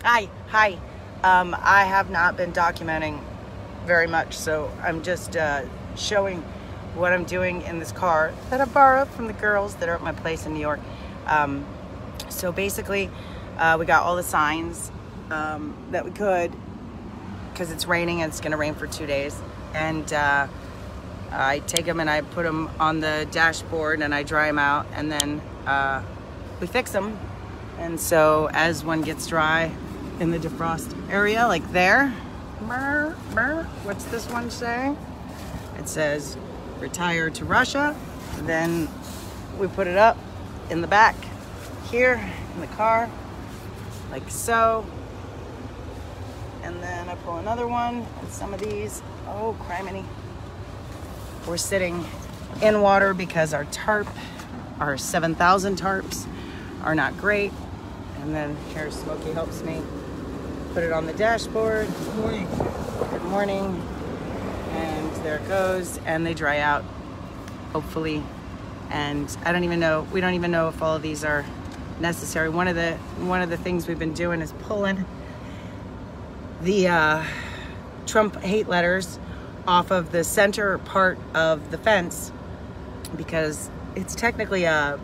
Hi. I have not been documenting very much, so I'm just showing what I'm doing in this car that I borrowed from the girls that are at my place in New York. So basically, we got all the signs that we could, because it's raining and it's going to rain for 2 days. And I take them and I put them on the dashboard and I dry them out, and then we fix them. And so as one gets dry in the defrost area, like there, what's this one say? It says retire to Russia. Then we put it up in the back here in the car, like so. And then I pull another one, and some of these, oh criminy, we're sitting in water because our 7,000 tarps are not great. And then here Smokey helps me put it on the dashboard. Good morning. Good morning. And there it goes, and they dry out, hopefully. And I don't even know, we don't even know if all of these are necessary. One of the things we've been doing is pulling the Trump hate letters off of the center part of the fence, because it's technically a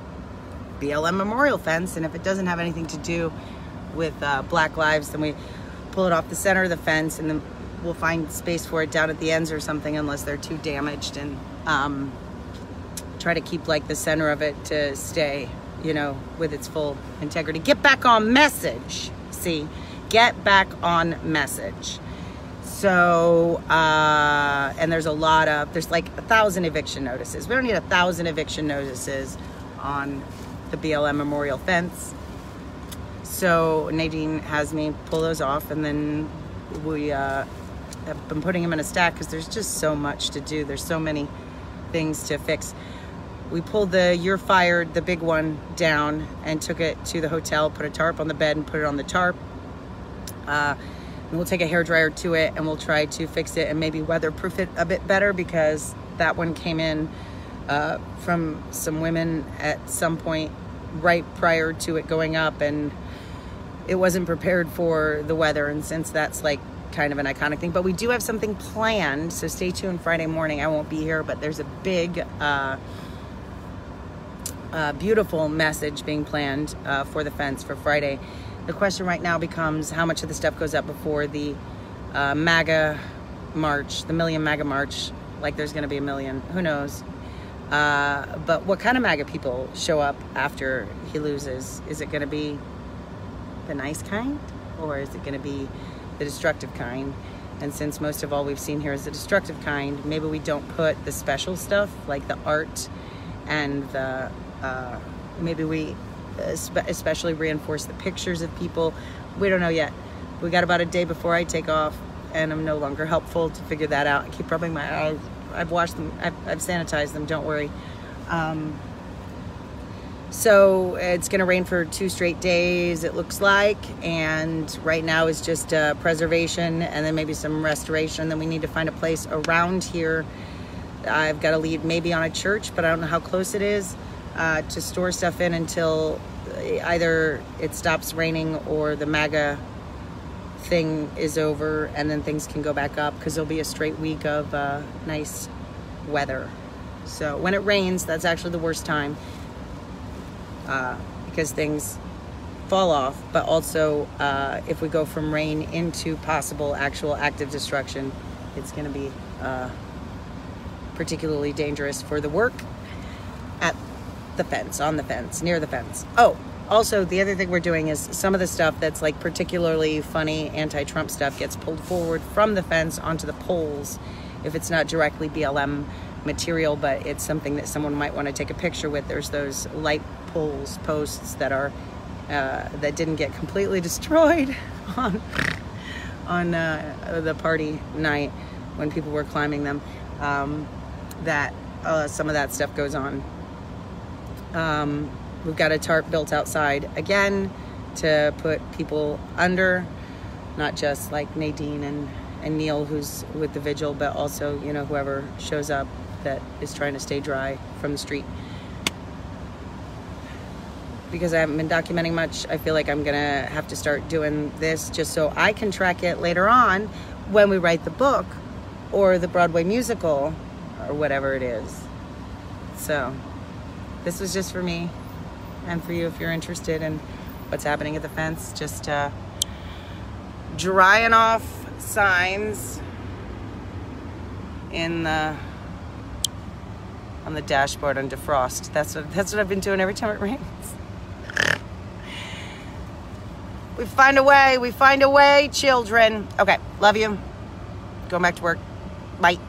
BLM memorial fence, and if it doesn't have anything to do with Black lives, then we pull it off the center of the fence, and then we'll find space for it down at the ends or something, unless they're too damaged, and try to keep like the center of it to stay, you know, with its full integrity. Get back on message. See, get back on message. So, and there's like 1,000 eviction notices. We don't need 1,000 eviction notices on the BLM memorial fence. So Nadine has me pull those off, and then we have been putting them in a stack because there's just so much to do. There's so many things to fix. We pulled the "You're Fired," the big one, down and took it to the hotel, put a tarp on the bed and put it on the tarp. And we'll take a hairdryer to it and we'll try to fix it and maybe weatherproof it a bit better, because that one came in from some women at some point right prior to it going up, and it wasn't prepared for the weather. And since that's like kind of an iconic thing, but we do have something planned, so stay tuned. Friday morning I won't be here, but there's a big beautiful message being planned for the fence for Friday. The question right now becomes how much of the stuff goes up before the MAGA march, the Million MAGA march. Like there's going to be 1 million, who knows? But what kind of MAGA people show up after he loses? Is it going to be the nice kind, or is it going to be the destructive kind? And since most of all we've seen here is the destructive kind, maybe we don't put the special stuff like the art and the maybe we especially reinforce the pictures of people. We don't know yet. We got about a day before I take off, and I'm no longer helpful to figure that out. I keep rubbing my eyes. I've washed them. I've sanitized them. Don't worry. So it's going to rain for 2 straight days, it looks like. And right now is just preservation and then maybe some restoration. Then we need to find a place around here. I've got a lead maybe on a church, but I don't know how close it is, to store stuff in until either it stops raining or the MAGA thing is over, and then things can go back up, because there'll be a straight week of nice weather. So when it rains, that's actually the worst time, because things fall off. But also if we go from rain into possible actual active destruction, it's going to be particularly dangerous for the work at the fence, on the fence, near the fence. Oh, also the other thing we're doing is some of the stuff that's like particularly funny anti-Trump stuff gets pulled forward from the fence onto the poles, if it's not directly BLM material, but it's something that someone might want to take a picture with. There's those light posts that are that didn't get completely destroyed on the party night when people were climbing them. That some of that stuff goes on. We've got a tarp built outside again to put people under, not just like Nadine and Neil, who's with the vigil, but also, you know, whoever shows up that is trying to stay dry from the street. because I haven't been documenting much, I feel like I'm gonna have to start doing this just so I can track it later on when we write the book or the Broadway musical or whatever it is. So this was just for me and for you if you're interested in what's happening at the fence. Just drying off signs on the dashboard on defrost. That's what I've been doing every time it rains. We find a way, children. Okay, love you. Going back to work. Bye.